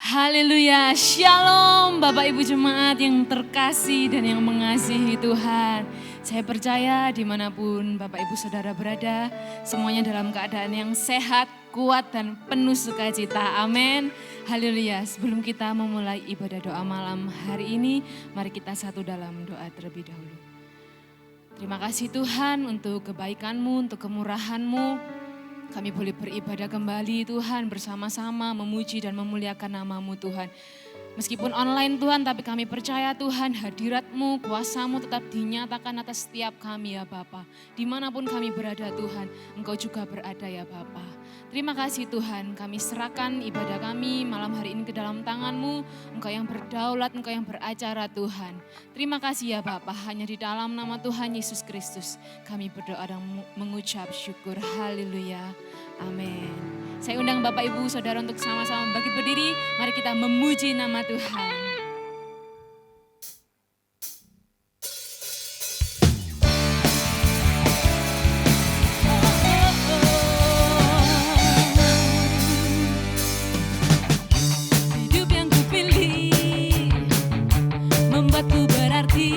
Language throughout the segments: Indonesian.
Haleluya, shalom Bapak Ibu Jemaat yang terkasih dan yang mengasihi Tuhan. Saya percaya dimanapun Bapak Ibu Saudara berada, semuanya dalam keadaan yang sehat, kuat dan penuh sukacita. Amin. Haleluya, sebelum kita memulai ibadah doa malam hari ini, mari kita satu dalam doa terlebih dahulu. Terima kasih Tuhan untuk kebaikan-Mu, untuk kemurahan-Mu. Kami boleh beribadah kembali Tuhan bersama-sama memuji dan memuliakan nama-Mu Tuhan. Meskipun online Tuhan, tapi kami percaya Tuhan hadirat-Mu, kuasa-Mu tetap dinyatakan atas setiap kami ya Bapa. Dimanapun kami berada Tuhan, Engkau juga berada ya Bapa. Terima kasih Tuhan, kami serahkan ibadah kami malam hari ini ke dalam tangan-Mu. Engkau yang berdaulat, Engkau yang beracara Tuhan. Terima kasih ya Bapa, hanya di dalam nama Tuhan Yesus Kristus kami berdoa dan mengucap syukur. Haleluya. Amin. Saya undang Bapak Ibu Saudara untuk sama-sama bangkit berdiri. Mari kita memuji nama Tuhan. Hidup yang kupilih membuatku berarti.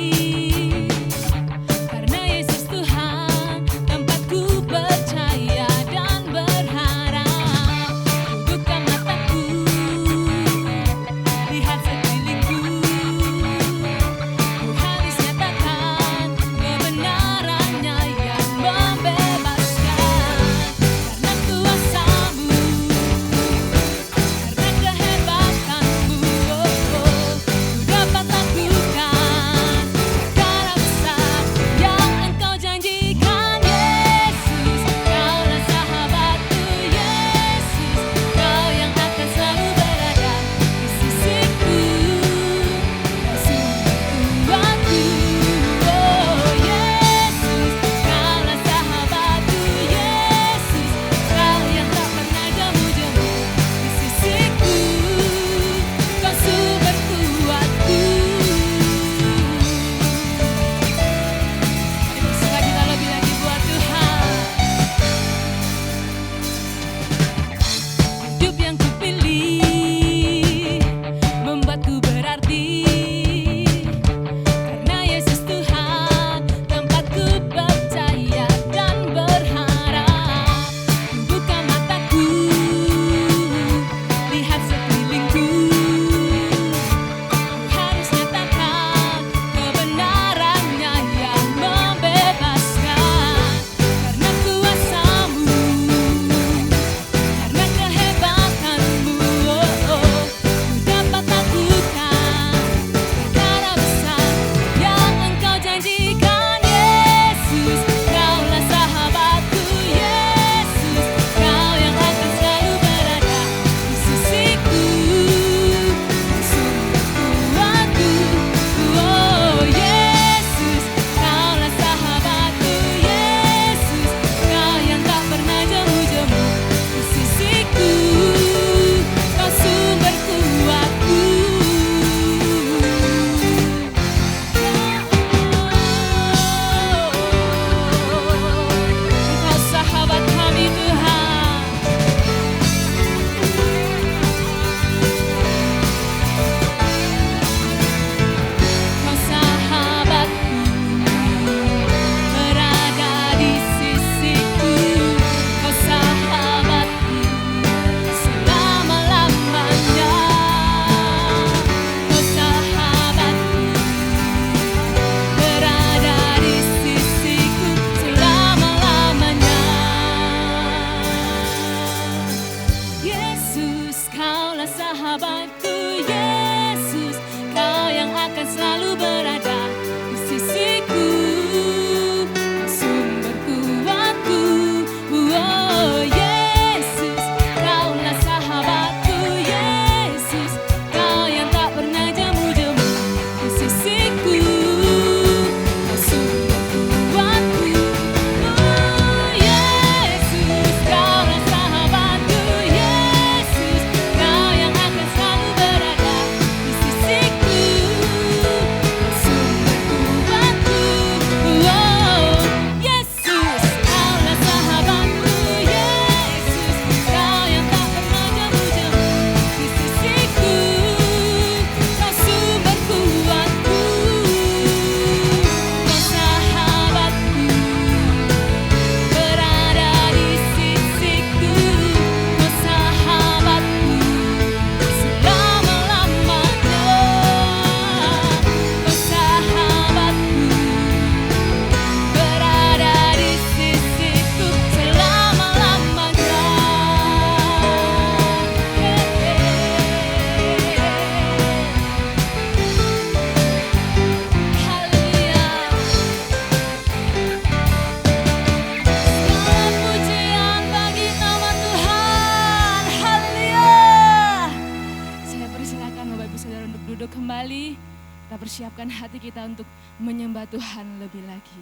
Persilakan Bapak Ibu Saudara untuk duduk kembali. Kita persiapkan hati kita untuk menyembah Tuhan lebih lagi.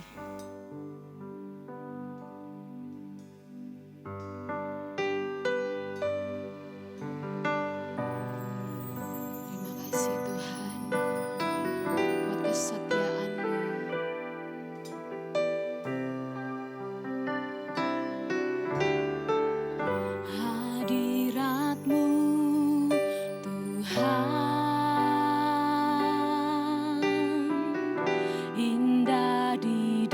Terima kasih Tuhan buat kesetiaan-Mu. Hadirat-Mu Tuhan, indah di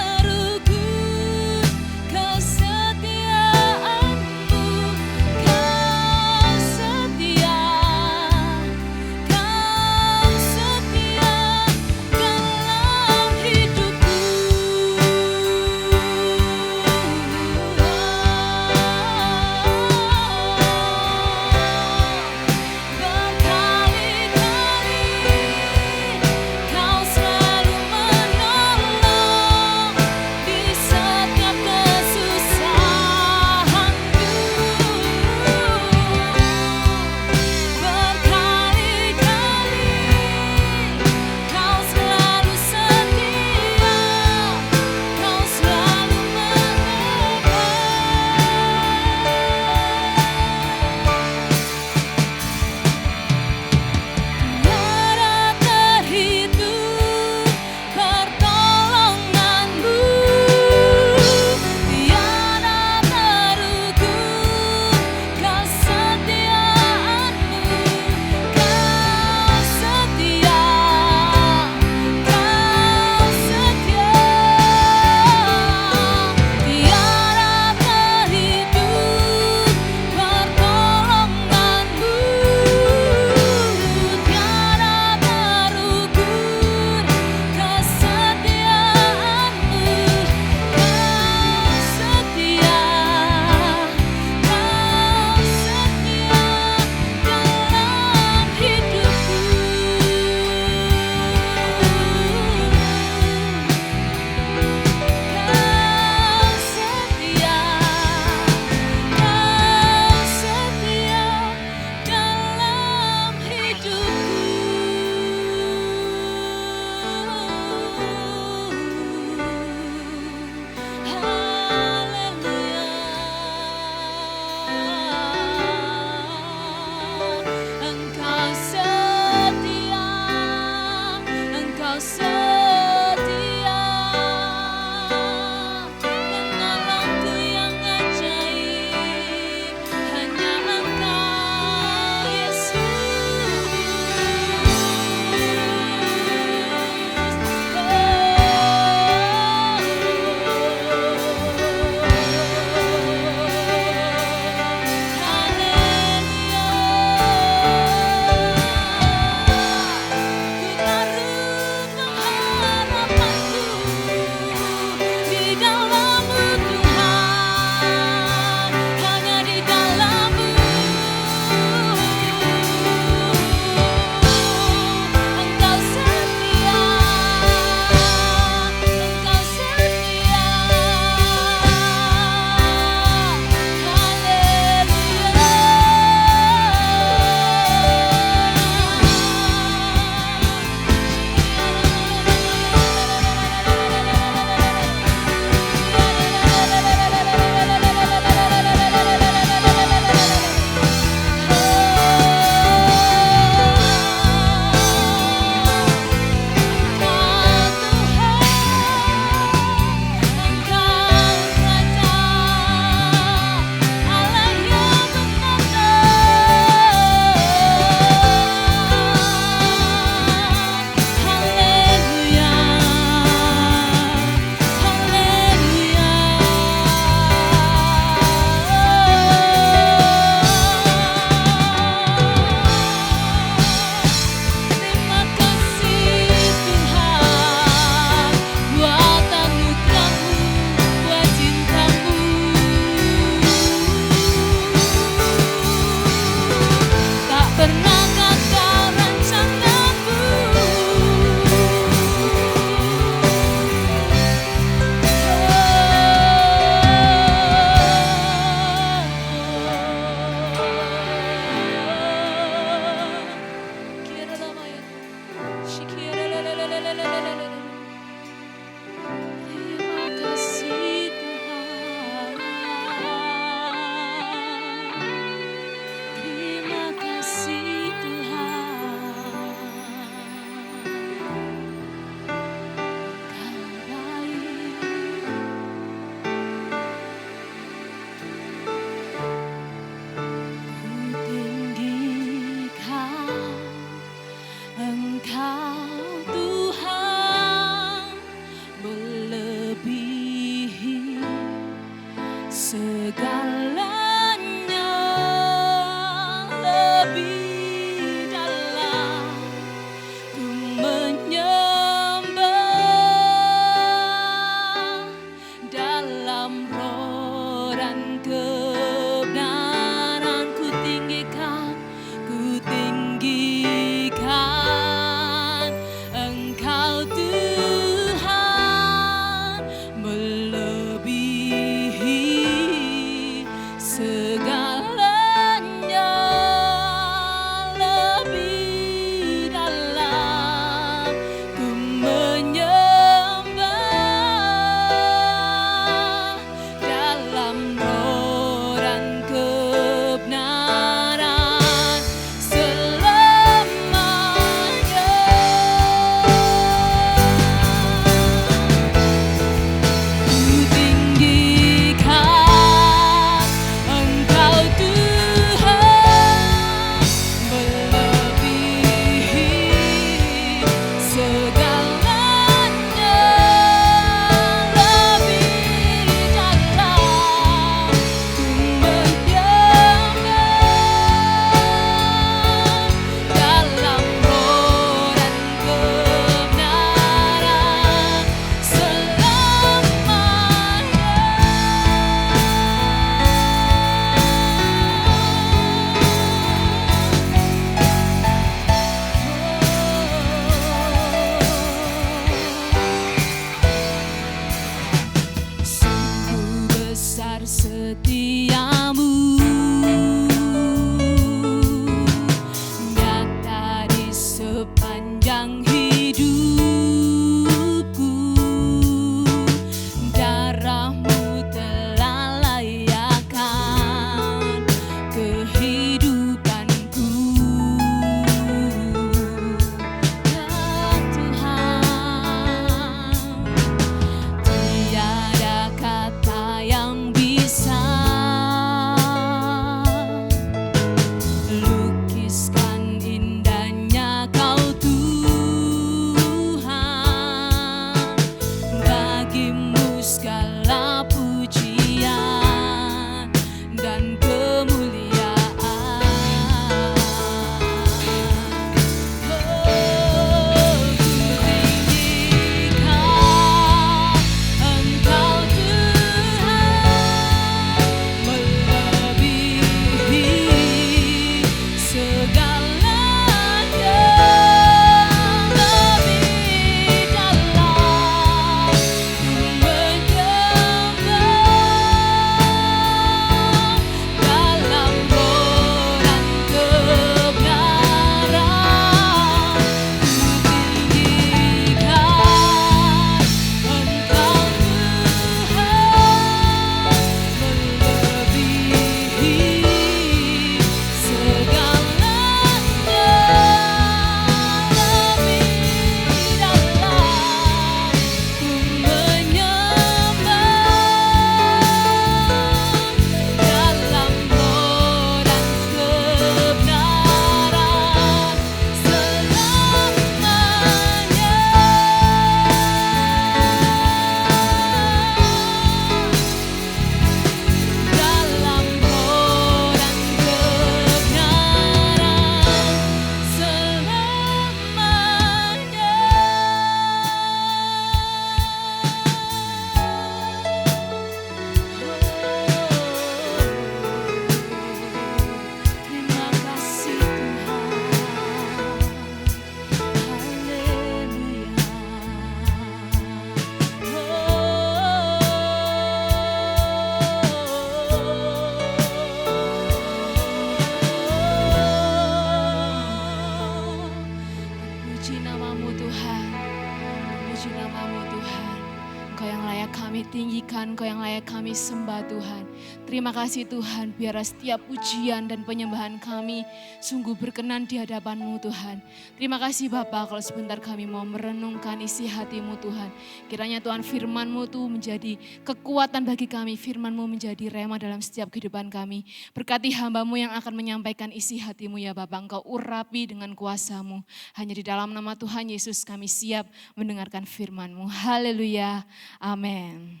kami tinggikan, Engkau yang layak kami sembah Tuhan. Terima kasih Tuhan, biarlah setiap pujian dan penyembahan kami sungguh berkenan di hadapan-Mu Tuhan. Terima kasih Bapa, kalau sebentar kami mau merenungkan isi hati-Mu Tuhan. Kiranya Tuhan firman-Mu itu menjadi kekuatan bagi kami, firman-Mu menjadi rema dalam setiap kehidupan kami. Berkati hamba-Mu yang akan menyampaikan isi hati-Mu ya Bapa, Engkau urapi dengan kuasa-Mu. Hanya di dalam nama Tuhan Yesus kami siap mendengarkan firman-Mu. Haleluya, amin.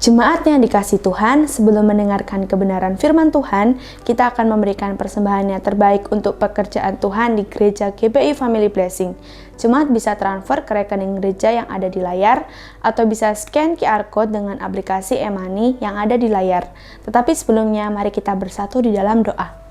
Jemaat yang dikasihi Tuhan, sebelum mendengarkan kebenaran firman Tuhan, kita akan memberikan persembahan yang terbaik untuk pekerjaan Tuhan di gereja GBI Family Blessing. Jemaat bisa transfer ke rekening gereja yang ada di layar, atau bisa scan QR Code dengan aplikasi e-money yang ada di layar. Tetapi sebelumnya, mari kita bersatu di dalam doa.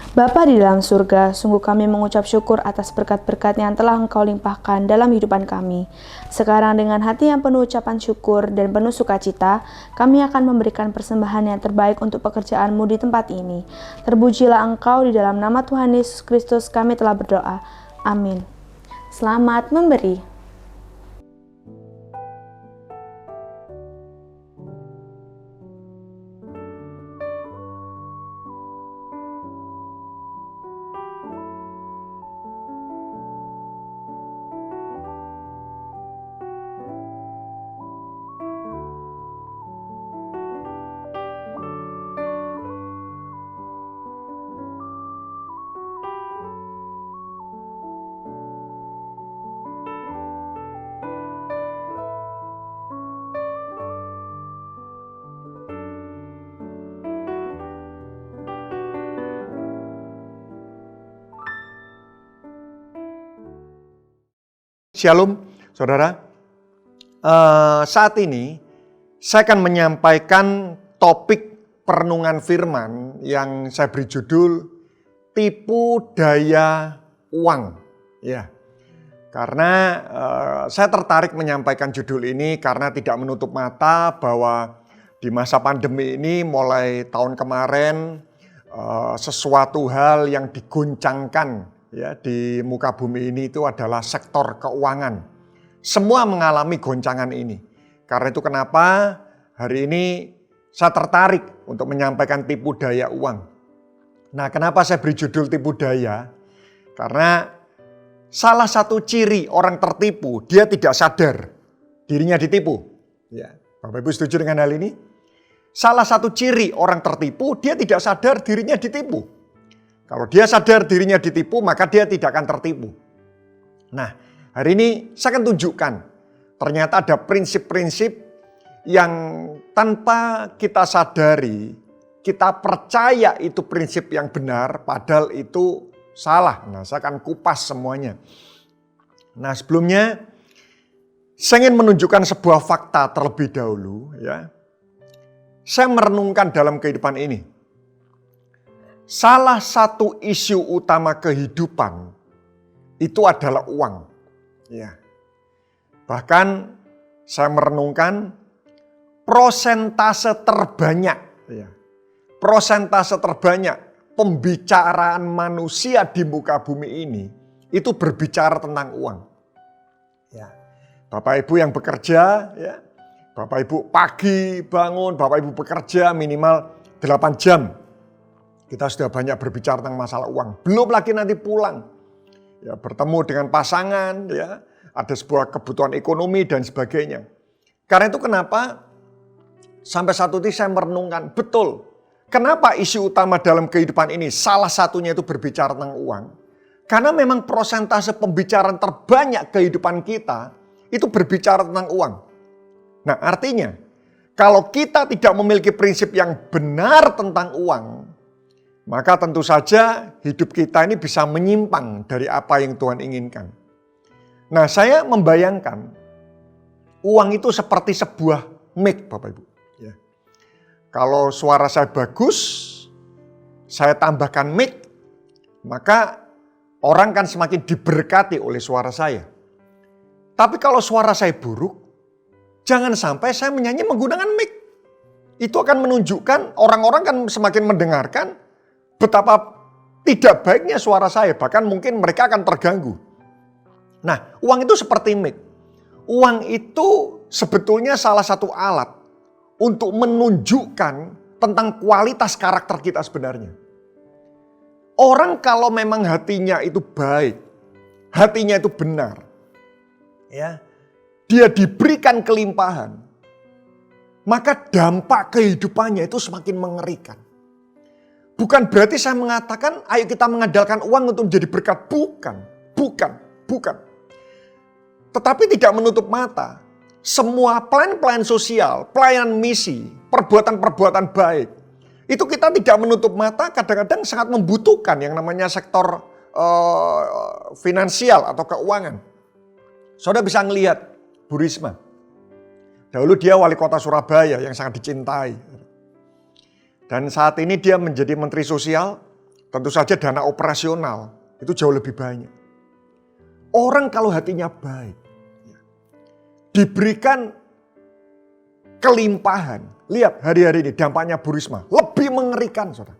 Bapa di dalam surga, sungguh kami mengucap syukur atas berkat-berkat yang telah Engkau limpahkan dalam kehidupan kami. Sekarang dengan hati yang penuh ucapan syukur dan penuh sukacita, kami akan memberikan persembahan yang terbaik untuk pekerjaan-Mu di tempat ini. Terpujilah Engkau, di dalam nama Tuhan Yesus Kristus kami telah berdoa. Amin. Selamat memberi. Shalom, saudara. Saat ini saya akan menyampaikan topik perenungan firman yang saya beri judul Tipu Daya Uang. Ya, karena saya tertarik menyampaikan judul ini karena tidak menutup mata bahwa di masa pandemi ini mulai tahun kemarin sesuatu hal yang diguncangkan ya di muka bumi ini itu adalah sektor keuangan. Semua mengalami goncangan ini. Karena itu kenapa hari ini saya tertarik untuk menyampaikan tipu daya uang. Nah, kenapa saya beri judul tipu daya? Karena salah satu ciri orang tertipu, dia tidak sadar dirinya ditipu. Ya, Bapak Ibu setuju dengan hal ini? Salah satu ciri orang tertipu, dia tidak sadar dirinya ditipu. Kalau dia sadar dirinya ditipu, maka dia tidak akan tertipu. Nah, hari ini saya akan tunjukkan. Ternyata ada prinsip-prinsip yang tanpa kita sadari, kita percaya itu prinsip yang benar, padahal itu salah. Nah, saya akan kupas semuanya. Nah, sebelumnya saya ingin menunjukkan sebuah fakta terlebih dahulu. Ya, saya merenungkan dalam kehidupan ini. Salah satu isu utama kehidupan itu adalah uang. Ya. Bahkan saya merenungkan prosentase terbanyak, ya, prosentase terbanyak pembicaraan manusia di muka bumi ini itu berbicara tentang uang. Ya. Bapak Ibu yang bekerja, ya, Bapak Ibu pagi bangun, Bapak Ibu bekerja minimal 8 jam. Kita sudah banyak berbicara tentang masalah uang. Belum lagi nanti pulang. Ya, bertemu dengan pasangan, ya, ada sebuah kebutuhan ekonomi dan sebagainya. Karena itu kenapa sampai satu titik saya merenungkan, betul. Kenapa isu utama dalam kehidupan ini salah satunya itu berbicara tentang uang? Karena memang prosentase pembicaraan terbanyak kehidupan kita itu berbicara tentang uang. Nah, artinya kalau kita tidak memiliki prinsip yang benar tentang uang, maka tentu saja hidup kita ini bisa menyimpang dari apa yang Tuhan inginkan. Nah, saya membayangkan uang itu seperti sebuah mic, Bapak Ibu. Ya. Kalau suara saya bagus, saya tambahkan mic, maka orang kan semakin diberkati oleh suara saya. Tapi kalau suara saya buruk, jangan sampai saya menyanyi menggunakan mic. Itu akan menunjukkan orang-orang kan semakin mendengarkan betapa tidak baiknya suara saya, bahkan mungkin mereka akan terganggu. Nah, uang itu seperti mic. uang itu sebetulnya salah satu alat untuk menunjukkan tentang kualitas karakter kita sebenarnya. Orang kalau memang hatinya itu baik, hatinya itu benar, ya, dia diberikan kelimpahan, maka dampak kehidupannya itu semakin mengerikan. Bukan berarti saya mengatakan ayo kita mengandalkan uang untuk menjadi berkat. Bukan. Tetapi tidak menutup mata. Semua plan-plan sosial, pelayanan misi, perbuatan-perbuatan baik. Itu kita tidak menutup mata, kadang-kadang sangat membutuhkan yang namanya sektor finansial atau keuangan. Saudara bisa ngelihat Bu Risma. Dahulu dia wali kota Surabaya yang sangat dicintai. Dan saat ini dia menjadi menteri sosial, tentu saja dana operasional itu jauh lebih banyak. Orang kalau hatinya baik, diberikan kelimpahan. Lihat hari-hari ini dampaknya Bu Risma lebih mengerikan, saudara.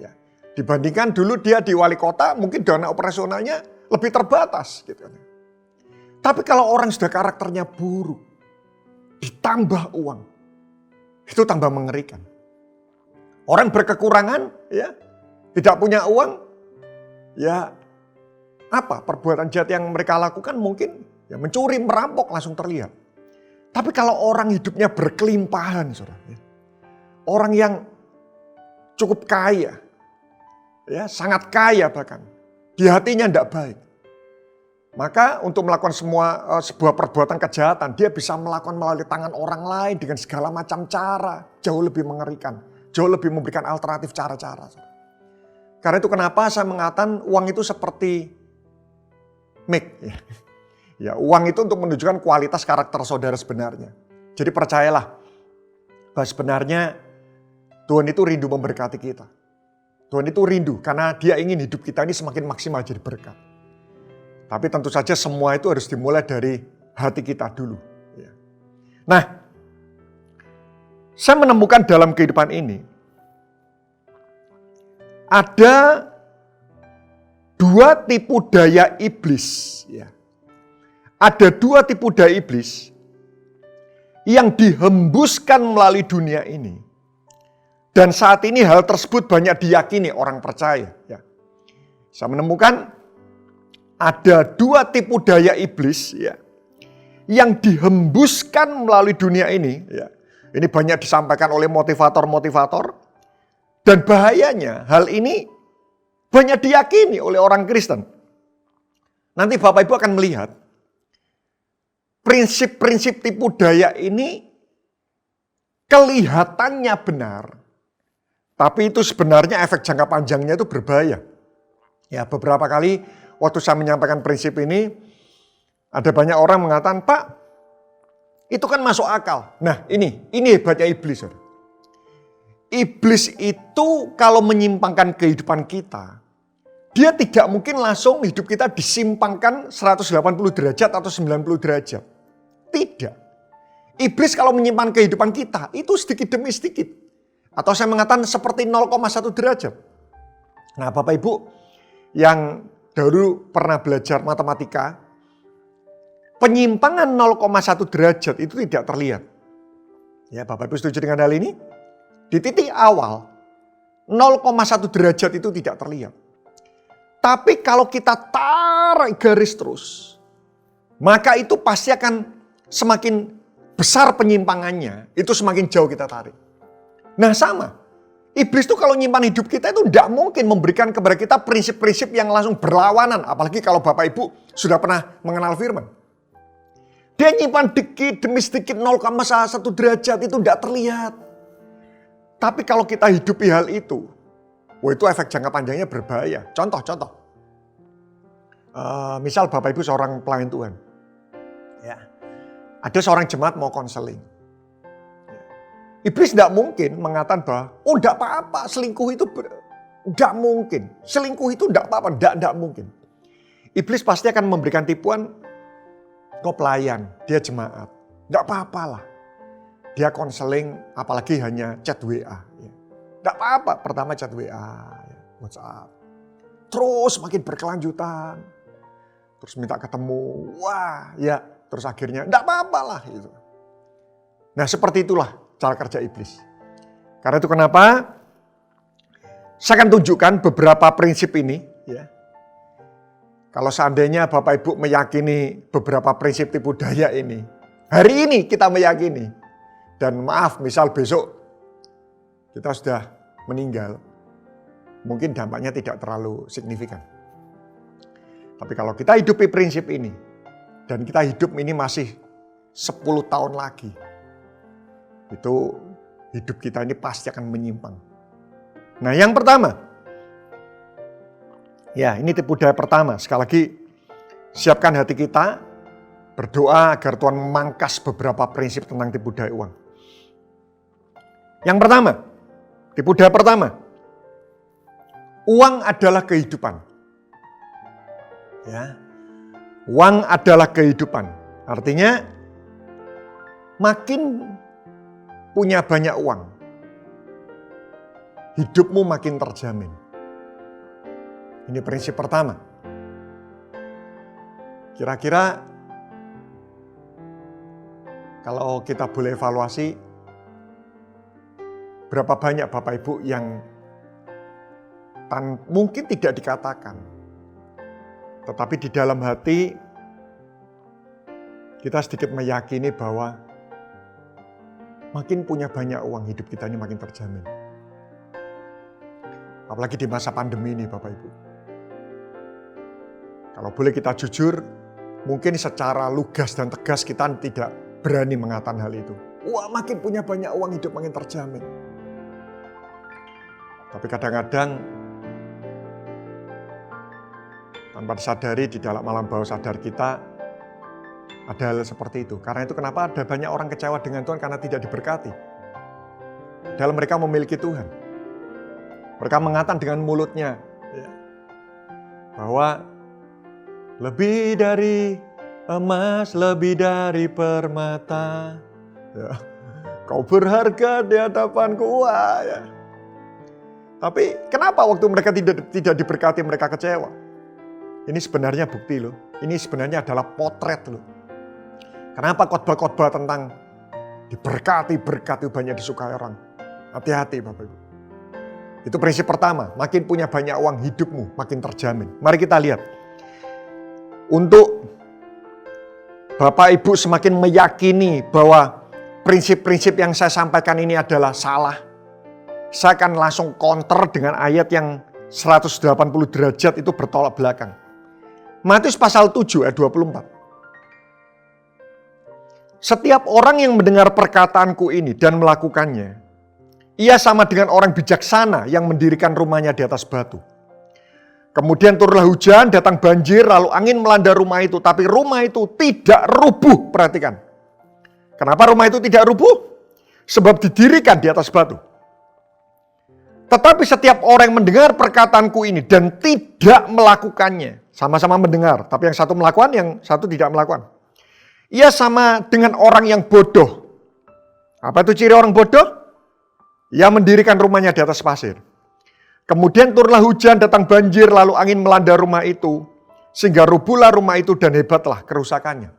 Ya, dibandingkan dulu dia di wali kota, mungkin dana operasionalnya lebih terbatas. Gitu. Tapi kalau orang sudah karakternya buruk, ditambah uang, itu tambah mengerikan. Orang berkekurangan, ya, tidak punya uang, ya apa perbuatan jahat yang mereka lakukan mungkin ya mencuri, merampok langsung terlihat. Tapi kalau orang hidupnya berkelimpahan, saudara, ya, orang yang cukup kaya, ya sangat kaya bahkan, di hatinya tidak baik, maka untuk melakukan sebuah perbuatan kejahatan, dia bisa melakukan melalui tangan orang lain dengan segala macam cara, jauh lebih mengerikan, jauh lebih memberikan alternatif cara-cara. Karena itu kenapa saya mengatakan uang itu seperti mic. Ya, uang itu untuk menunjukkan kualitas karakter saudara sebenarnya. Jadi percayalah bahwa sebenarnya Tuhan itu rindu memberkati kita. Tuhan itu rindu karena dia ingin hidup kita ini semakin maksimal jadi berkat. Tapi tentu saja semua itu harus dimulai dari hati kita dulu. Ya. Nah, saya menemukan dalam kehidupan ini ada dua tipu daya iblis. Ya. Ada dua tipu daya iblis yang dihembuskan melalui dunia ini. Dan saat ini hal tersebut banyak diyakini orang percaya. Ya. Saya menemukan ada dua tipu daya iblis ya, yang dihembuskan melalui dunia ini. Ya. Ini banyak disampaikan oleh motivator-motivator. Dan bahayanya hal ini banyak diyakini oleh orang Kristen. Nanti Bapak Ibu akan melihat prinsip-prinsip tipu daya ini kelihatannya benar. Tapi itu sebenarnya efek jangka panjangnya itu berbahaya. Ya, beberapa kali waktu saya menyampaikan prinsip ini, ada banyak orang mengatakan, Pak, itu kan masuk akal. Nah ini hebatnya iblis. Iblis itu kalau menyimpangkan kehidupan kita, dia tidak mungkin langsung hidup kita disimpangkan 180 derajat atau 90 derajat. Tidak. Iblis kalau menyimpan kehidupan kita, itu sedikit demi sedikit. Atau saya mengatakan seperti 0,1 derajat. Nah Bapak Ibu yang dahulu pernah belajar matematika, penyimpangan 0,1 derajat itu tidak terlihat. Ya Bapak Ibu setuju dengan hal ini? Di titik awal, 0,1 derajat itu tidak terlihat. Tapi kalau kita tarik garis terus, maka itu pasti akan semakin besar penyimpangannya, itu semakin jauh kita tarik. Nah sama, iblis itu kalau nyimpan hidup kita itu tidak mungkin memberikan kepada kita prinsip-prinsip yang langsung berlawanan. Apalagi kalau Bapak Ibu sudah pernah mengenal firman. Dia nyimpan sedikit demi sedikit 0,1 derajat itu tidak terlihat. Tapi kalau kita hidupi hal itu, itu efek jangka panjangnya berbahaya. Contoh. Misal Bapak Ibu seorang pelayan Tuhan. Ya. Ada seorang jemaat mau konseling. Iblis tidak mungkin mengatakan bahwa, tidak apa-apa, selingkuh itu tidak mungkin. Selingkuh itu tidak apa-apa, tidak mungkin. Iblis pasti akan memberikan tipuan, kau pelayan, dia jemaat. Tidak apa-apalah. Dia konseling, apalagi hanya chat WA. Tidak apa-apa, pertama chat WA, WhatsApp. Terus makin berkelanjutan. Terus minta ketemu, wah ya terus akhirnya enggak apa-apa lah gitu. Nah, seperti itulah cara kerja iblis. Karena itu kenapa saya akan tunjukkan beberapa prinsip ini ya. Kalau seandainya Bapak Ibu meyakini beberapa prinsip tipu daya ini, hari ini kita meyakini, dan maaf misal besok kita sudah meninggal, mungkin dampaknya tidak terlalu signifikan. Tapi kalau kita hidupi prinsip ini, dan kita hidup ini masih 10 tahun lagi, itu hidup kita ini pasti akan menyimpang. Nah, yang pertama, ya, ini tipu daya pertama. Sekali lagi, siapkan hati kita, berdoa agar Tuhan memangkas beberapa prinsip tentang tipu daya uang. Yang pertama, tipu daya pertama, uang adalah kehidupan. Ya, uang adalah kehidupan. Artinya, makin punya banyak uang, hidupmu makin terjamin. Ini prinsip pertama. Kira-kira kalau kita boleh evaluasi, berapa banyak Bapak Ibu yang mungkin tidak dikatakan, tetapi di dalam hati kita sedikit meyakini bahwa makin punya banyak uang, hidup kita ini makin terjamin. Apalagi di masa pandemi ini Bapak Ibu. Kalau boleh kita jujur, mungkin secara lugas dan tegas kita tidak berani mengatakan hal itu. Wah, makin punya banyak uang, hidup makin terjamin. Tapi kadang-kadang tanpa disadari di dalam alam bawah sadar kita ada hal seperti itu. Karena itu kenapa ada banyak orang kecewa dengan Tuhan karena tidak diberkati. Dalam mereka memiliki Tuhan. Mereka mengatakan dengan mulutnya bahwa lebih dari emas, lebih dari permata, ya, kau berharga di hadapanku. Ya. Tapi kenapa waktu mereka tidak diberkati mereka kecewa? Ini sebenarnya bukti loh. Ini sebenarnya adalah potret loh. Kenapa khotbah-khotbah tentang diberkati, berkat itu banyak disukai orang? Hati-hati Bapak Ibu. Itu prinsip pertama, makin punya banyak uang, hidupmu makin terjamin. Mari kita lihat. Untuk Bapak Ibu semakin meyakini bahwa prinsip-prinsip yang saya sampaikan ini adalah salah, saya akan langsung counter dengan ayat yang 180 derajat itu bertolak belakang. Matius pasal 7 ayat 24. Setiap orang yang mendengar perkataanku ini dan melakukannya, ia sama dengan orang bijaksana yang mendirikan rumahnya di atas batu. Kemudian turunlah hujan, datang banjir, lalu angin melanda rumah itu. Tapi rumah itu tidak rubuh, perhatikan. Kenapa rumah itu tidak rubuh? Sebab didirikan di atas batu. Tetapi setiap orang yang mendengar perkataanku ini dan tidak melakukannya. Sama-sama mendengar, tapi yang satu melakukan, yang satu tidak melakukan. Ia sama dengan orang yang bodoh. Apa itu ciri orang bodoh? Ia mendirikan rumahnya di atas pasir. Kemudian turunlah hujan, datang banjir, lalu angin melanda rumah itu. Sehingga rubuhlah rumah itu dan hebatlah kerusakannya.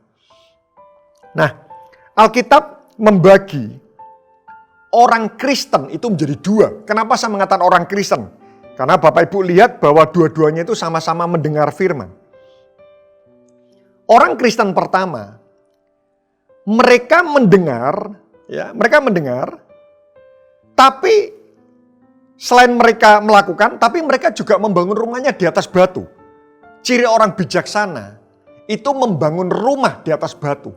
Nah, Alkitab membagi orang Kristen itu menjadi dua. Kenapa saya mengatakan orang Kristen? Karena Bapak Ibu lihat bahwa dua-duanya itu sama-sama mendengar firman. Orang Kristen pertama, mereka mendengar, tapi selain mereka melakukan, tapi mereka juga membangun rumahnya di atas batu. Ciri orang bijaksana itu membangun rumah di atas batu.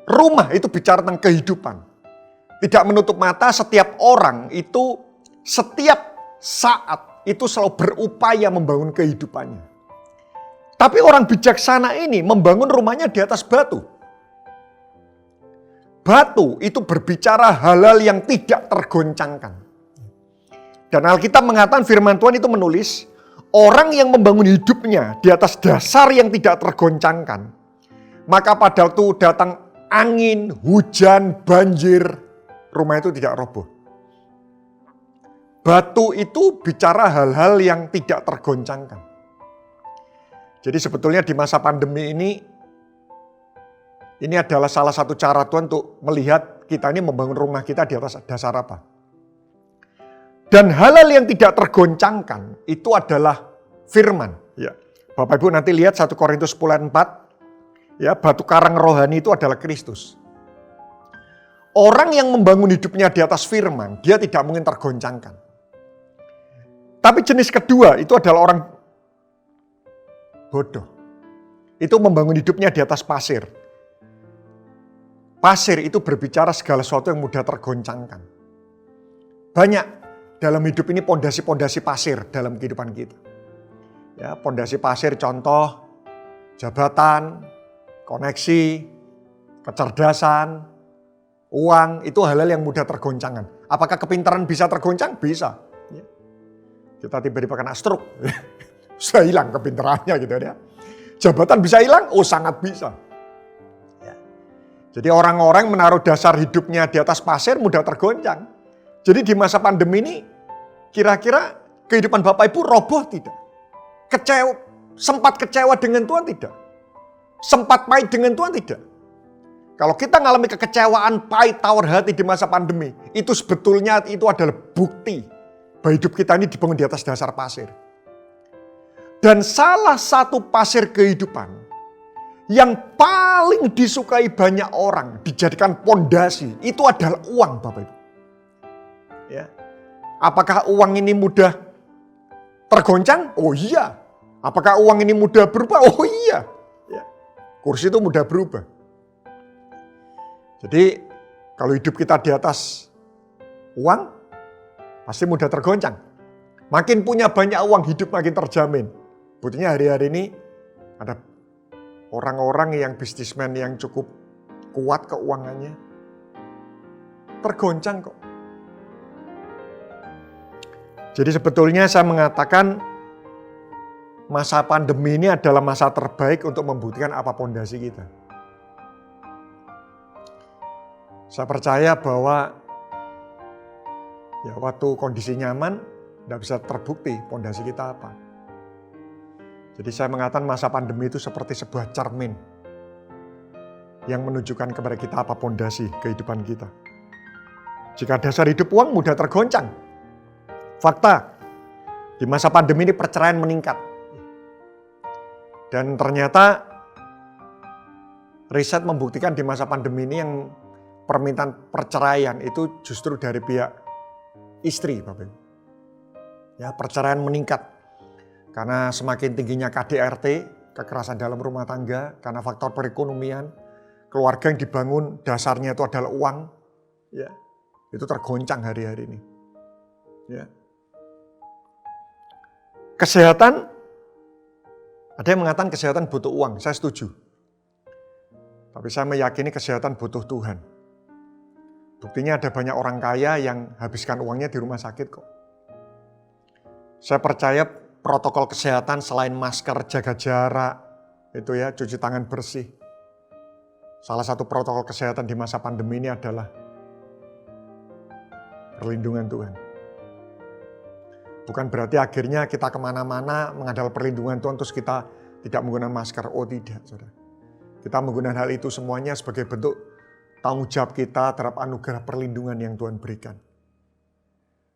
Rumah itu bicara tentang kehidupan. Tidak menutup mata, setiap orang itu setiap saat itu selalu berupaya membangun kehidupannya. Tapi orang bijaksana ini membangun rumahnya di atas batu. Batu itu berbicara hal-hal yang tidak tergoncangkan. Dan Alkitab mengatakan firman Tuhan itu menulis, orang yang membangun hidupnya di atas dasar yang tidak tergoncangkan, maka pada waktu datang angin, hujan, banjir, rumah itu tidak roboh. Batu itu bicara hal-hal yang tidak tergoncangkan. Jadi sebetulnya di masa pandemi ini, Ini adalah salah satu cara Tuhan untuk melihat kita ini membangun rumah kita di atas dasar apa. Dan hal-hal yang tidak tergoncangkan itu adalah firman. Ya. Bapak Ibu nanti lihat 1 Korintus 10 ayat 4. Ya, batu karang rohani itu adalah Kristus. Orang yang membangun hidupnya di atas firman, dia tidak mungkin tergoncangkan. Tapi jenis kedua itu adalah orang bodoh. Itu membangun hidupnya di atas pasir. Pasir itu berbicara segala sesuatu yang mudah tergoncangkan. Banyak dalam hidup ini pondasi-pondasi pasir dalam kehidupan kita. Ya, pondasi pasir contoh jabatan, koneksi, kecerdasan, uang, itu hal-hal yang mudah tergoncangkan. Apakah kepintaran bisa tergoncang? Bisa. Ya. Kita tiba-tiba kena stroke. Sudah hilang kepintarannya gitu ya. Jabatan bisa hilang? Oh sangat bisa. Jadi orang-orang menaruh dasar hidupnya di atas pasir mudah tergoncang. Jadi di masa pandemi ini kira-kira kehidupan Bapak Ibu roboh tidak? Sempat kecewa dengan Tuhan tidak? Sempat pahit dengan Tuhan tidak? Kalau kita mengalami kekecewaan, pahit, tawar hati di masa pandemi, itu sebetulnya itu adalah bukti bahwa hidup kita ini dibangun di atas dasar pasir. Dan salah satu pasir kehidupan yang paling disukai banyak orang, dijadikan pondasi, itu adalah uang, Bapak Ibu. Ya. Apakah uang ini mudah tergoncang? Oh iya. Apakah uang ini mudah berubah? Oh iya. Ya. Kursi itu mudah berubah. Jadi kalau hidup kita di atas uang, pasti mudah tergoncang. Makin punya banyak uang, hidup makin terjamin. Buktinya hari-hari ini ada orang-orang yang bisnismen yang cukup kuat keuangannya, tergoncang kok. Jadi sebetulnya saya mengatakan masa pandemi ini adalah masa terbaik untuk membuktikan apa pondasi kita. Saya percaya bahwa ya waktu kondisi nyaman tidak bisa terbukti pondasi kita apa. Jadi saya mengatakan masa pandemi itu seperti sebuah cermin yang menunjukkan kepada kita apa pondasi kehidupan kita. Jika dasar hidup uang mudah tergoncang. Fakta, di masa pandemi ini perceraian meningkat. Dan ternyata riset membuktikan di masa pandemi ini yang permintaan perceraian itu justru dari pihak istri, Bapak Ibu. Ya, perceraian meningkat. Karena semakin tingginya KDRT, kekerasan dalam rumah tangga, karena faktor perekonomian, keluarga yang dibangun dasarnya itu adalah uang, ya, itu tergoncang hari-hari ini. Ya. Kesehatan, ada yang mengatakan kesehatan butuh uang, saya setuju. Tapi saya meyakini kesehatan butuh Tuhan. Buktinya ada banyak orang kaya yang habiskan uangnya di rumah sakit kok. Saya percaya protokol kesehatan selain masker, jaga jarak, itu ya, cuci tangan bersih. Salah satu protokol kesehatan di masa pandemi ini adalah perlindungan Tuhan. Bukan berarti akhirnya kita kemana-mana mengandalkan perlindungan Tuhan terus kita tidak menggunakan masker. Oh tidak, saudara. Kita menggunakan hal itu semuanya sebagai bentuk tanggung jawab kita terhadap anugerah perlindungan yang Tuhan berikan.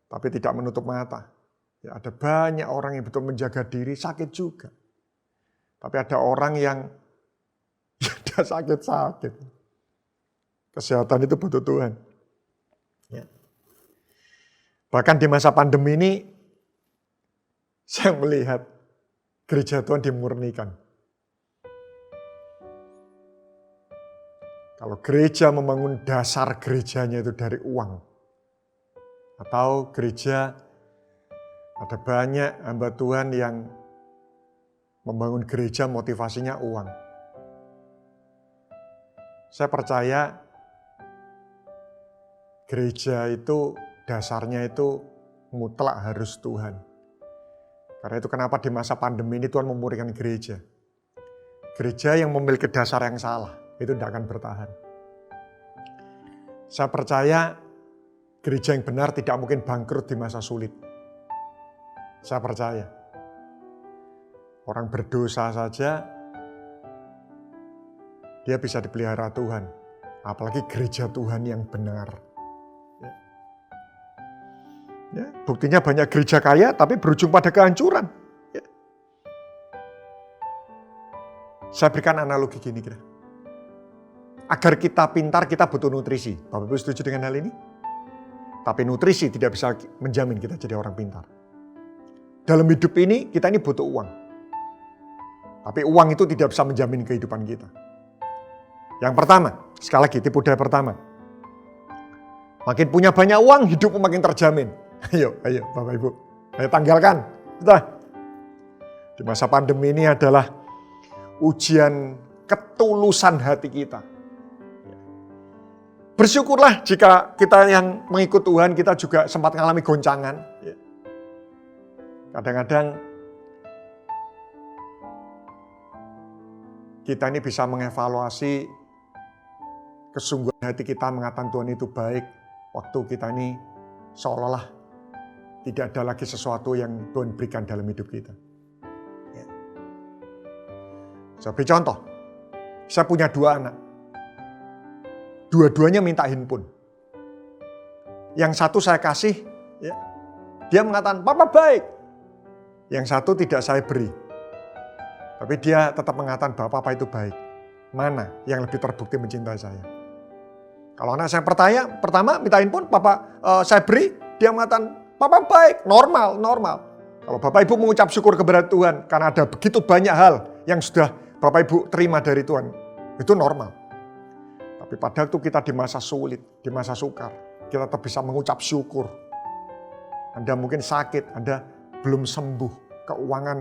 Tapi tidak menutup mata. Ya, ada banyak orang yang betul menjaga diri, sakit juga. Tapi ada orang yang dia sakit-sakit. Kesehatan itu butuh Tuhan. Ya. Bahkan di masa pandemi ini, saya melihat gereja Tuhan dimurnikan. Kalau gereja membangun dasar gerejanya itu dari uang, atau gereja ada banyak hamba Tuhan yang membangun gereja motivasinya uang. Saya percaya gereja itu dasarnya itu mutlak harus Tuhan. Karena itu kenapa di masa pandemi ini Tuhan memurnikan gereja. Gereja yang memiliki dasar yang salah itu tidak akan bertahan. Saya percaya gereja yang benar tidak mungkin bangkrut di masa sulit. Saya percaya. Orang berdosa saja dia bisa dipelihara Tuhan. Apalagi gereja Tuhan yang benar. Ya, buktinya banyak gereja kaya tapi berujung pada kehancuran. Ya. Saya berikan analogi gini kira. Agar kita pintar kita butuh nutrisi. Bapak Ibu setuju dengan hal ini? Tapi nutrisi tidak bisa menjamin kita jadi orang pintar. Dalam hidup ini kita ini butuh uang. Tapi uang itu tidak bisa menjamin kehidupan kita. Yang pertama, sekali lagi tipu daya pertama. Makin punya banyak uang, hidupmu makin terjamin. Ayo Bapak Ibu, ayo tanggalkan. Sudah. Di masa pandemi ini adalah ujian ketulusan hati kita. Bersyukurlah jika kita yang mengikut Tuhan, kita juga sempat mengalami goncangan. Kadang-kadang kita ini bisa mengevaluasi kesungguhan hati kita mengatakan Tuhan itu baik. Waktu kita ini seolah-olah tidak ada lagi sesuatu yang Tuhan berikan dalam hidup kita. Ya. Saya beri contoh. Saya punya 2 anak. Dua-duanya minta handphone. Yang satu saya kasih, ya, dia mengatakan, Papa baik. Yang satu tidak saya beri. Tapi dia tetap mengatakan bahwa Papa itu baik. Mana yang lebih terbukti mencintai saya? Kalau anak saya pertama minta handphone, Papa saya beri, dia mengatakan, Papa baik, normal. Kalau Bapak Ibu mengucap syukur kepada Tuhan, karena ada begitu banyak hal yang sudah Bapak Ibu terima dari Tuhan, itu normal. Tapi pada waktu kita di masa sulit, di masa sukar, kita tetap bisa mengucap syukur. Anda mungkin sakit, Anda belum sembuh, keuangan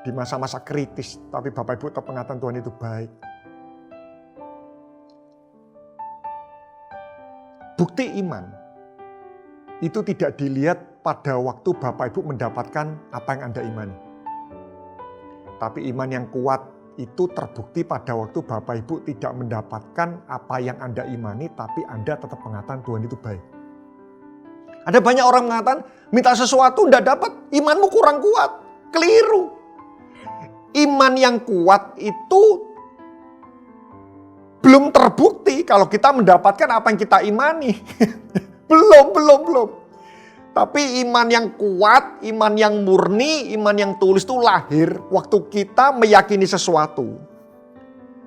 di masa-masa kritis, tapi Bapak Ibu tetap mengatakan Tuhan itu baik. Bukti iman itu tidak dilihat pada waktu Bapak Ibu mendapatkan apa yang Anda imani. Tapi iman yang kuat itu terbukti pada waktu Bapak Ibu tidak mendapatkan apa yang Anda imani, tapi Anda tetap mengatakan Tuhan itu baik. Ada banyak orang mengatakan, minta sesuatu tidak dapat, imanmu kurang kuat. Keliru. Iman yang kuat itu belum terbukti kalau kita mendapatkan apa yang kita imani. Belum. Tapi iman yang kuat, iman yang murni, iman yang tulus itu lahir waktu kita meyakini sesuatu.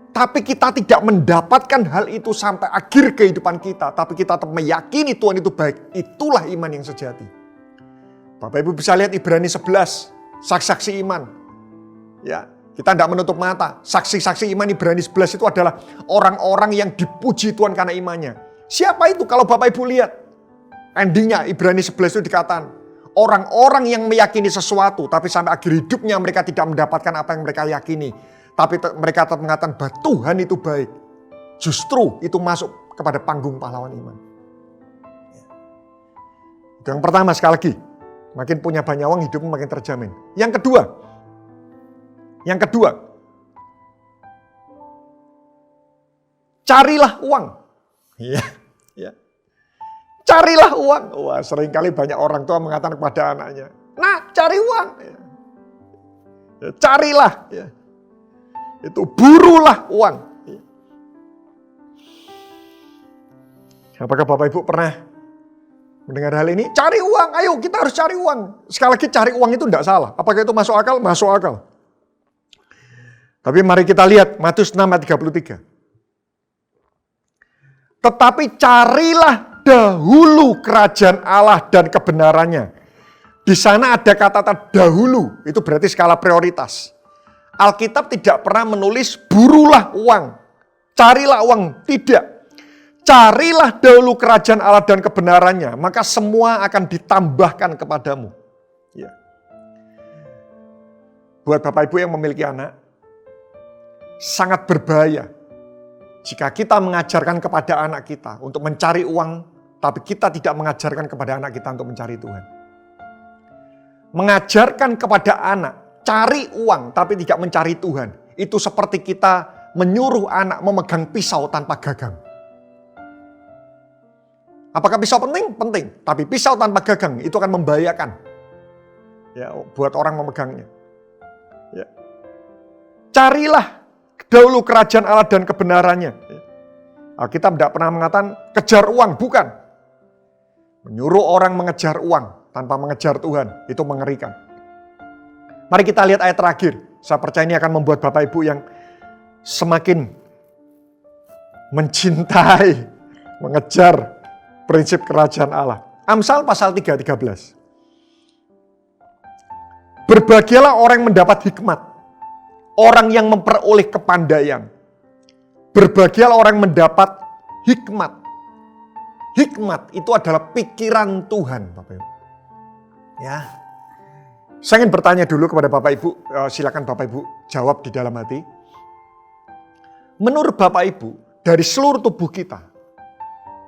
Tapi kita tidak mendapatkan hal itu sampai akhir kehidupan kita. Tapi kita tetap meyakini Tuhan itu baik. Itulah iman yang sejati. Bapak Ibu bisa lihat Ibrani 11, saksi-saksi iman. Ya, kita tidak menutup mata. Saksi-saksi iman Ibrani 11 itu adalah orang-orang yang dipuji Tuhan karena imannya. Siapa itu kalau Bapak Ibu lihat? Endingnya Ibrani 11 itu dikatakan, orang-orang yang meyakini sesuatu, tapi sampai akhir hidupnya mereka tidak mendapatkan apa yang mereka yakini. Tapi mereka tetap mengatakan bahwa Tuhan itu baik. Justru itu masuk kepada panggung pahlawan iman. Itu yang pertama sekali lagi. Makin punya banyak uang, hidupmu makin terjamin. Yang kedua, carilah uang. Iya. Carilah uang. Wah, seringkali banyak orang tua mengatakan kepada anaknya, nah cari uang. Ya, carilah. Ya. Itu burulah uang. Ya. Apakah Bapak Ibu pernah mendengar hal ini? Cari uang, ayo kita harus cari uang. Sekali lagi cari uang itu tidak salah. Apakah itu masuk akal? Masuk akal. Tapi mari kita lihat Matius 6 ayat 33. Tetapi carilah dahulu kerajaan Allah dan kebenarannya. Di sana ada kata-kata dahulu, itu berarti skala prioritas. Alkitab tidak pernah menulis burulah uang, carilah uang, tidak. Carilah dahulu kerajaan Allah dan kebenarannya, maka semua akan ditambahkan kepadamu. Ya. Buat Bapak Ibu yang memiliki anak, sangat berbahaya jika kita mengajarkan kepada anak kita untuk mencari uang, tapi kita tidak mengajarkan kepada anak kita untuk mencari Tuhan. Mengajarkan kepada anak, cari uang tapi tidak mencari Tuhan. Itu seperti kita menyuruh anak memegang pisau tanpa gagang. Apakah pisau penting? Penting. Tapi pisau tanpa gagang itu akan membahayakan. Ya, buat orang memegangnya. Ya. Carilah dahulu kerajaan Allah dan kebenarannya. Alkitab tidak pernah mengatakan kejar uang, bukan. Menyuruh orang mengejar uang tanpa mengejar Tuhan, itu mengerikan. Mari kita lihat ayat terakhir. Saya percaya ini akan membuat Bapak Ibu yang semakin mencintai, mengejar prinsip kerajaan Allah. Amsal pasal 3:13. Berbahagialah orang yang mendapat hikmat, orang yang memperoleh kepandaian. Berbahagialah orang yang mendapat hikmat. Hikmat itu adalah pikiran Tuhan, Bapak Ibu. Ya. Saya ingin bertanya dulu kepada Bapak Ibu, silakan Bapak Ibu jawab di dalam hati. Menurut Bapak Ibu, dari seluruh tubuh kita,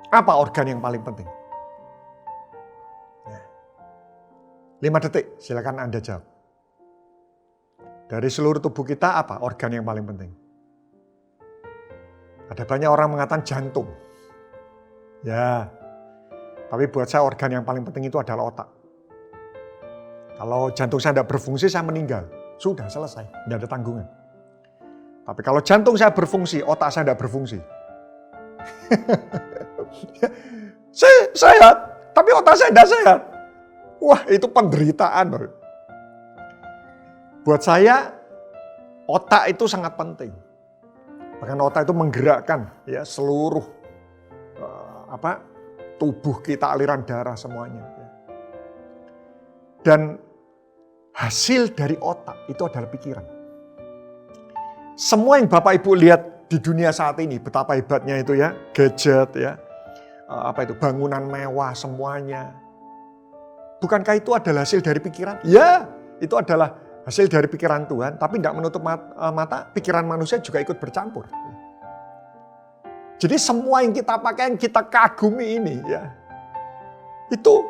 apa organ yang paling penting? 5 detik, silakan Anda jawab. Dari seluruh tubuh kita, apa organ yang paling penting? Ada banyak orang mengatakan jantung. Ya, tapi buat saya organ yang paling penting itu adalah otak. Kalau jantung saya tidak berfungsi, saya meninggal. Sudah selesai, tidak ada tanggungan. Tapi kalau jantung saya berfungsi, otak saya tidak berfungsi. Saya sehat, tapi otak saya tidak sehat. Wah, itu penderitaan. Buat saya, otak itu sangat penting. Bahkan otak itu menggerakkan ya seluruh tubuh kita, aliran darah semuanya. Dan hasil dari otak itu adalah pikiran. Semua yang Bapak Ibu lihat di dunia saat ini, betapa hebatnya itu ya, gadget ya, bangunan mewah semuanya. Bukankah itu adalah hasil dari pikiran? Ya, itu adalah hasil dari pikiran Tuhan, tapi tidak menutup mata, pikiran manusia juga ikut bercampur. Jadi semua yang kita pakai, yang kita kagumi ini ya, itu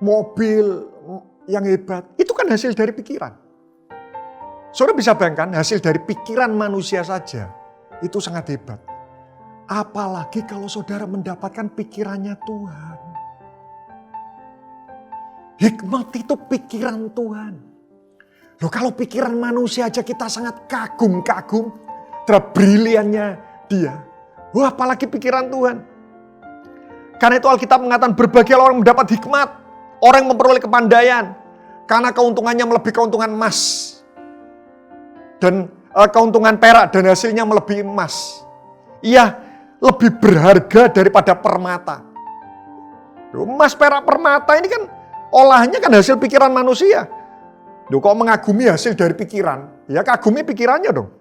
mobil yang hebat, itu kan hasil dari pikiran. Saudara bisa bayangkan hasil dari pikiran manusia saja, itu sangat hebat. Apalagi kalau saudara mendapatkan pikirannya Tuhan. Hikmat itu pikiran Tuhan. Loh, kalau pikiran manusia aja kita sangat kagum-kagum terhadap briliannya dia. Wah, apalagi pikiran Tuhan. Karena itu Alkitab mengatakan berbahagialah orang mendapat hikmat, orang yang memperoleh kepandaian. Karena keuntungannya melebihi keuntungan emas. Dan keuntungan perak dan hasilnya melebihi emas. Ia lebih berharga daripada permata. Emas, perak, permata ini kan olahnya kan hasil pikiran manusia. Loh, kok mengagumi hasil dari pikiran? Ya kagumi pikirannya dong.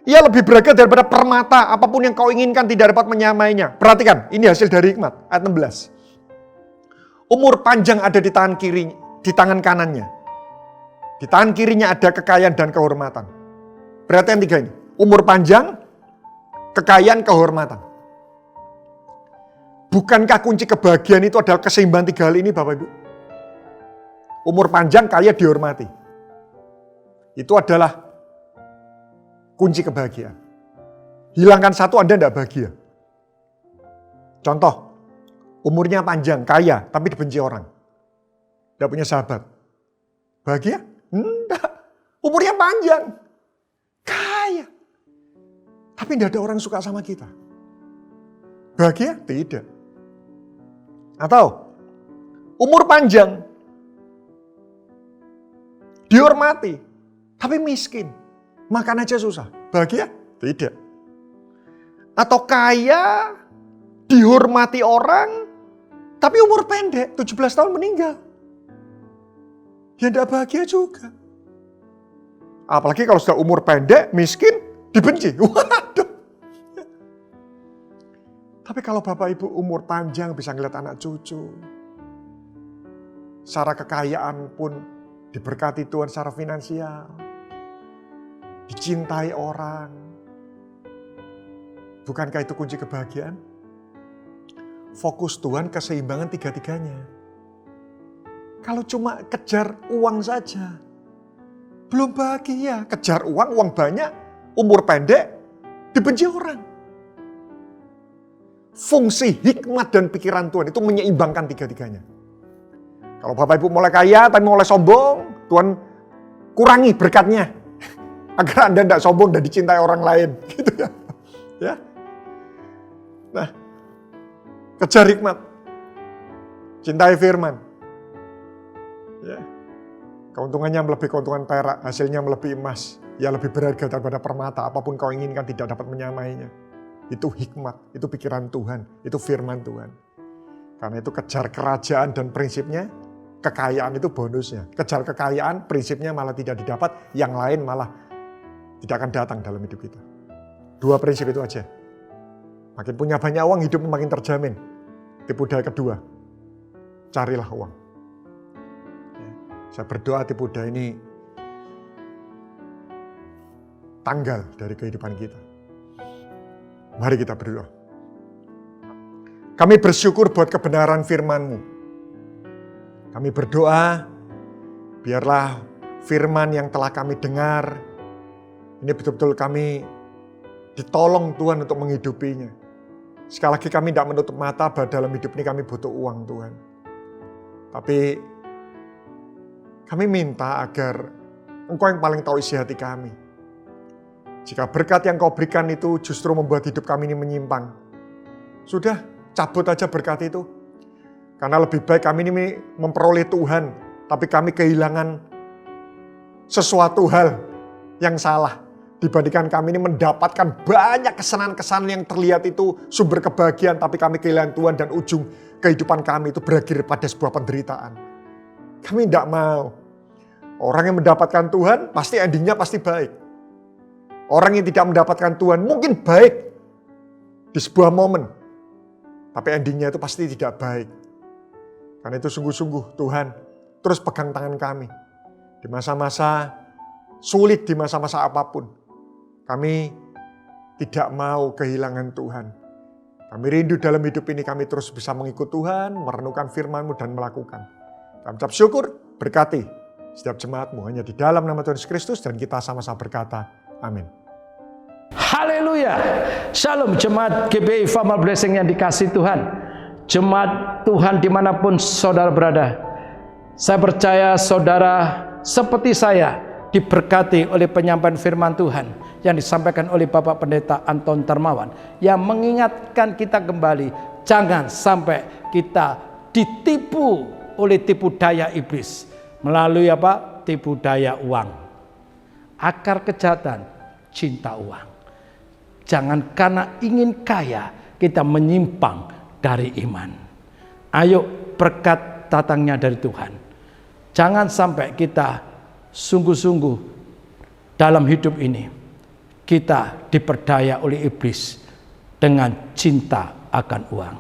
Ia lebih berharga daripada permata, apapun yang kau inginkan tidak dapat menyamainya. Perhatikan, ini hasil dari hikmat, ayat 16. Umur panjang ada di tangan kiri, di tangan kanannya. Di tangan kirinya ada kekayaan dan kehormatan. Perhatian 3 ini. Umur panjang, kekayaan, kehormatan. Bukankah kunci kebahagiaan itu adalah keseimbangan 3 hal ini, Bapak Ibu? Umur panjang, kaya, dihormati. Itu adalah kunci kebahagiaan. Hilangkan satu, Anda tidak bahagia. Contoh, umurnya panjang, kaya, tapi dibenci orang. Tidak punya sahabat. Bahagia? Enggak. Umurnya panjang, kaya, tapi tidak ada orang suka sama kita. Bahagia? Tidak. Atau umur panjang, dihormati, tapi miskin. Makan aja susah. Bahagia? Tidak. Atau kaya, dihormati orang, tapi umur pendek, 17 tahun meninggal. Ya tidak bahagia juga. Apalagi kalau sudah umur pendek, miskin, dibenci. Waduh. Tapi kalau Bapak Ibu umur panjang bisa ngeliat anak cucu. Secara kekayaan pun diberkati Tuhan secara finansial. Dicintai orang. Bukankah itu kunci kebahagiaan? Fokus Tuhan keseimbangan 3-tiganya. Kalau cuma kejar uang saja, belum bahagia. Kejar uang, uang banyak, umur pendek, dibenci orang. Fungsi hikmat dan pikiran Tuhan itu menyeimbangkan 3-tiganya. Kalau Bapak Ibu mulai kaya tapi mulai sombong, Tuhan kurangi berkatnya. agar Anda tidak sombong dan dicintai orang lain, gitu ya. Ya. Nah, kejar hikmat, cintai firman. Ya. Keuntungannya melebihi keuntungan perak, hasilnya melebihi emas. Ya lebih berharga daripada permata, apapun kau inginkan tidak dapat menyamainya. Itu hikmat, itu pikiran Tuhan, itu firman Tuhan. Karena itu kejar kerajaan dan prinsipnya, kekayaan itu bonusnya. Kejar kekayaan, prinsipnya malah tidak didapat, yang lain malah tidak akan datang dalam hidup kita. 2 prinsip itu aja. Makin punya banyak uang, hidup makin terjamin. Tipu daya kedua, carilah uang. Ya, saya berdoa tipu daya ini tanggal dari kehidupan kita. Mari kita berdoa. Kami bersyukur buat kebenaran firman-Mu. Kami berdoa, biarlah firman yang telah kami dengar, ini betul-betul kami ditolong Tuhan untuk menghidupinya. Sekali lagi kami tidak menutup mata bahwa dalam hidup ini kami butuh uang Tuhan. Tapi kami minta agar Engkau yang paling tahu isi hati kami. Jika berkat yang Kau berikan itu justru membuat hidup kami ini menyimpang, sudah cabut aja berkat itu. Karena lebih baik kami ini memperoleh Tuhan, tapi kami kehilangan sesuatu hal yang salah. Dibandingkan kami ini mendapatkan banyak kesenangan-kesenangan yang terlihat itu sumber kebahagiaan, tapi kami kehilangan Tuhan dan ujung kehidupan kami itu berakhir pada sebuah penderitaan. Kami tidak mau. Orang yang mendapatkan Tuhan pasti endingnya pasti baik. Orang yang tidak mendapatkan Tuhan mungkin baik di sebuah momen, tapi endingnya itu pasti tidak baik. Karena itu sungguh-sungguh Tuhan terus pegang tangan kami. Di masa-masa sulit, di masa-masa apapun, kami tidak mau kehilangan Tuhan. Kami rindu dalam hidup ini kami terus bisa mengikut Tuhan, merenungkan firman-Mu dan melakukan. Kami ucap syukur, berkati setiap jemaat-Mu hanya di dalam nama Tuhan Yesus Kristus, dan kita sama-sama berkata, amin. Haleluya. Shalom jemaat GBI Family Blessing yang dikasih Tuhan. Jemaat Tuhan dimanapun saudara berada. Saya percaya saudara seperti saya diberkati oleh penyampaian firman Tuhan yang disampaikan oleh Bapak Pendeta Anton Darmawan, yang mengingatkan kita kembali, jangan sampai kita ditipu oleh tipu daya iblis. Melalui apa? Tipu daya uang. Akar kejahatan, cinta uang. Jangan karena ingin kaya kita menyimpang dari iman. Ayo berkat datangnya dari Tuhan. Jangan sampai kita sungguh-sungguh dalam hidup ini kita diperdaya oleh iblis dengan cinta akan uang.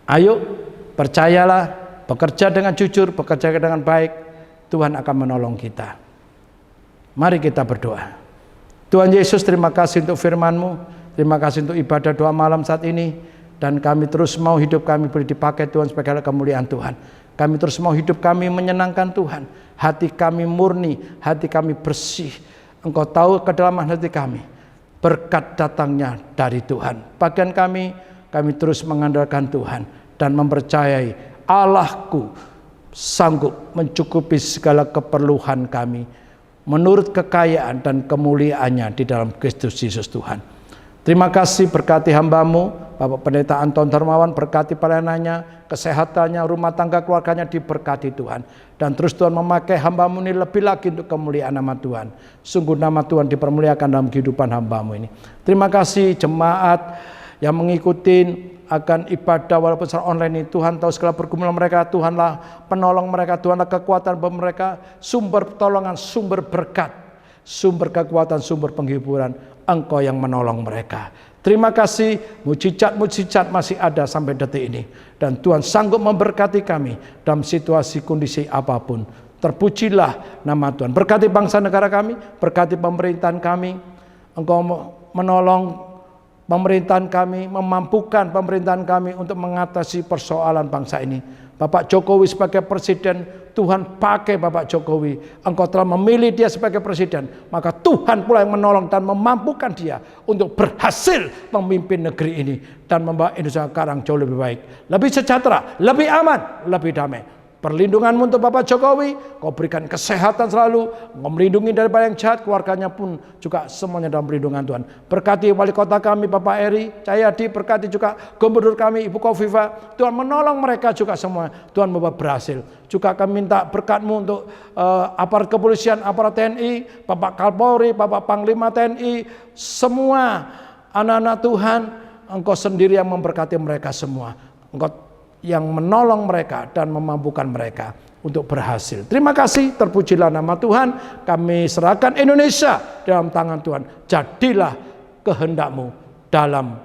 Ayo percayalah, bekerja dengan jujur, bekerja dengan baik, Tuhan akan menolong kita. Mari kita berdoa. Tuhan Yesus, terima kasih untuk firman-Mu. Terima kasih untuk ibadah doa malam saat ini. Dan kami terus mau hidup kami boleh dipakai Tuhan sebagai kemuliaan Tuhan. Kami terus mau hidup kami menyenangkan Tuhan. Hati kami murni, hati kami bersih. Engkau tahu kedalaman hati kami. Berkat datangnya dari Tuhan. Bagian kami terus mengandalkan Tuhan. Dan mempercayai Allahku sanggup mencukupi segala keperluan kami. Menurut kekayaan dan kemuliaannya di dalam Kristus Yesus Tuhan. Terima kasih, berkati hamba-Mu Bapak Pendeta Anton Darmawan, berkati pelayanannya, kesehatannya, rumah tangga keluarganya diberkati Tuhan. Dan terus Tuhan memakai hamba-Mu ini lebih lagi untuk kemuliaan nama Tuhan. Sungguh nama Tuhan dipermuliakan dalam kehidupan hamba-Mu ini. Terima kasih jemaat yang mengikuti akan ibadah walaupun secara online ini. Tuhan tahu segala pergumulan mereka, Tuhanlah penolong mereka, Tuhanlah kekuatan bagi mereka, sumber pertolongan, sumber berkat, sumber kekuatan, sumber penghiburan. Engkau yang menolong mereka. Terima kasih, mujizat-mujizat masih ada sampai detik ini. Dan Tuhan sanggup memberkati kami dalam situasi kondisi apapun. Terpujilah nama Tuhan. Berkati bangsa negara kami, berkati pemerintahan kami. Engkau menolong pemerintahan kami, memampukan pemerintahan kami untuk mengatasi persoalan bangsa ini. Bapak Jokowi sebagai presiden, Tuhan pakai Bapak Jokowi. Engkau telah memilih dia sebagai presiden, maka Tuhan pula yang menolong dan memampukan dia untuk berhasil memimpin negeri ini dan membawa Indonesia sekarang jauh lebih baik, lebih sejahtera, lebih aman, lebih damai. perlindungan-Mu untuk Bapak Jokowi, Kau berikan kesehatan selalu, Kau melindungi daripada yang jahat, keluarganya pun juga semuanya dalam perlindungan Tuhan. Berkati wali kota kami Bapak Eri Cahyadi, berkati juga gubernur kami Ibu Kofifa, Tuhan menolong mereka juga semua, Tuhan membuat berhasil. Juga kami minta berkat-Mu untuk aparat kepolisian, aparat TNI, Bapak Kapolri, Bapak Panglima TNI, semua anak-anak Tuhan, Engkau sendiri yang memberkati mereka semua. Engkau yang menolong mereka dan memampukan mereka untuk berhasil. Terima kasih, terpujilah nama Tuhan. Kami serahkan Indonesia dalam tangan Tuhan. Jadilah kehendak-Mu dalam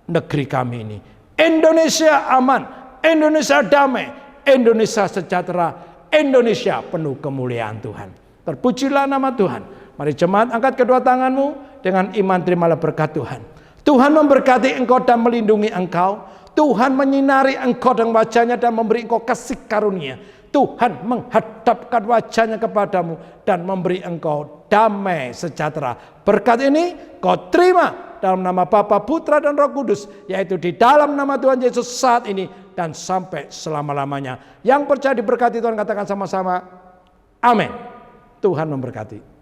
negeri kami ini. Indonesia aman, Indonesia damai, Indonesia sejahtera, Indonesia penuh kemuliaan Tuhan. Terpujilah nama Tuhan. Mari jemaat angkat kedua tanganmu, dengan iman terimalah berkat Tuhan. Tuhan memberkati engkau dan melindungi engkau. Tuhan menyinari engkau dengan wajahnya dan memberi engkau kasih karunia. Tuhan menghadapkan wajahnya kepadamu dan memberi engkau damai sejahtera. Berkat ini kau terima dalam nama Bapa, Putra dan Roh Kudus, yaitu di dalam nama Tuhan Yesus saat ini dan sampai selama-lamanya. Yang percaya diberkati Tuhan katakan sama-sama, amin. Tuhan memberkati.